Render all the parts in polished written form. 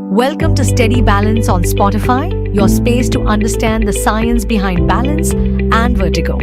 Welcome to Steady Balance on Spotify, your space to understand the science behind balance and vertigo.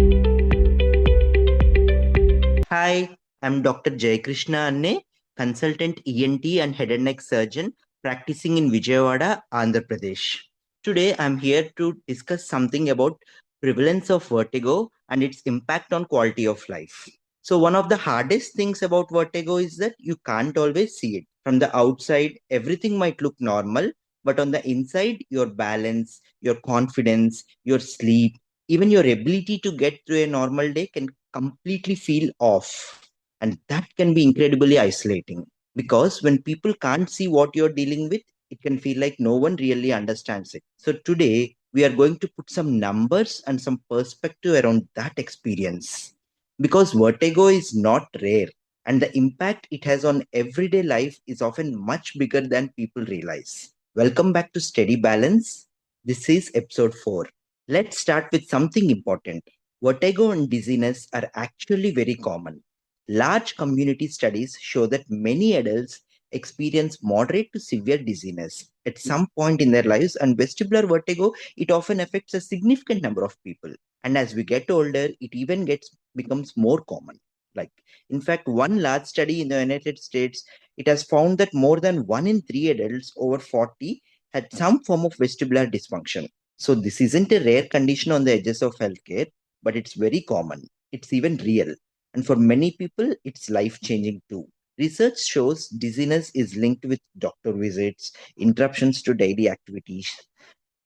Hi, I'm Dr. Jaya Krishna Anne, consultant ENT and head and neck surgeon practicing in Vijayawada, Andhra Pradesh. Today I'm here to discuss something about prevalence of vertigo and its impact on quality of life. So one of the hardest things about vertigo is that you can't always see it. From the outside, everything might look normal, but on the inside, your balance, your confidence, your sleep, even your ability to get through a normal day can completely feel off. And that can be incredibly isolating because when people can't see what you're dealing with, it can feel like no one really understands it. So today, we are going to put some numbers and some perspective around that experience because vertigo is not rare and the impact it has on everyday life is often much bigger than people realize. Welcome back to Steady Balance. This is episode 4. Let's start with something important. Vertigo and dizziness are actually very common. Large community studies show that many adults experience moderate to severe dizziness at some point in their lives, and vestibular vertigo it often affects a significant number of people. And as we get older, it even becomes more common. Like, in fact, one large study in the United States, it has found that more than 1 in 3 adults over 40 had some form of vestibular dysfunction. So this isn't a rare condition on the edges of healthcare, but it's very common. It's even real. And for many people, it's life changing too. Research shows dizziness is linked with doctor visits, interruptions to daily activities,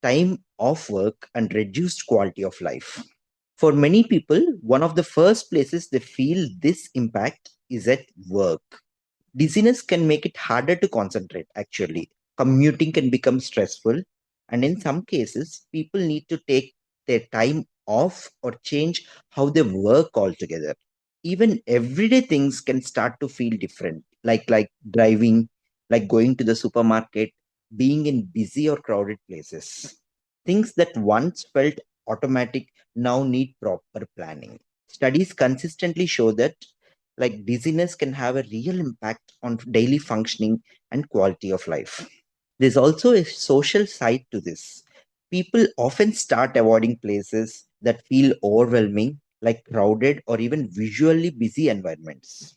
time off work, and reduced quality of life. For many people, one of the first places they feel this impact is at work. Dizziness can make it harder to concentrate, actually. Commuting can become stressful, and in some cases, people need to take their time off or change how they work altogether. Even everyday things can start to feel different, like driving, like going to the supermarket, being in busy or crowded places. Things that once felt automatic now need proper planning. Studies consistently show that like dizziness can have a real impact on daily functioning and quality of life. There's also a social side to this. People often start avoiding places that feel overwhelming, like crowded or even visually busy environments.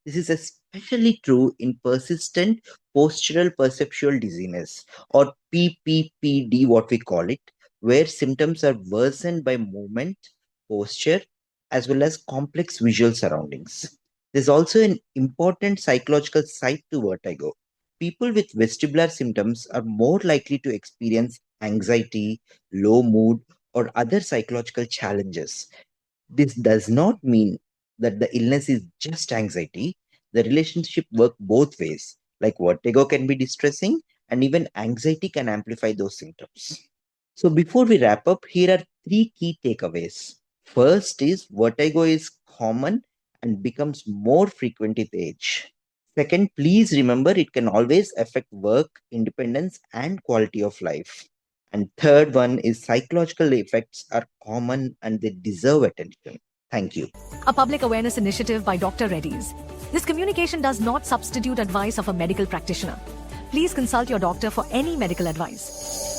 This is especially true in persistent postural perceptual dizziness, or PPPD, what we call it, where symptoms are worsened by movement, posture, as well as complex visual surroundings. There's also an important psychological side to vertigo. People with vestibular symptoms are more likely to experience anxiety, low mood, or other psychological challenges. This does not mean that the illness is just anxiety. The relationship work both ways. Like vertigo can be distressing and even anxiety can amplify those symptoms. So before we wrap up, here are 3 key takeaways. First is vertigo is common and becomes more frequent with age. Second, please remember it can always affect work, independence, and quality of life. And third one is psychological effects are common and they deserve attention. Thank you. A public awareness initiative by Dr. Reddy's. This communication does not substitute advice of a medical practitioner. Please consult your doctor for any medical advice.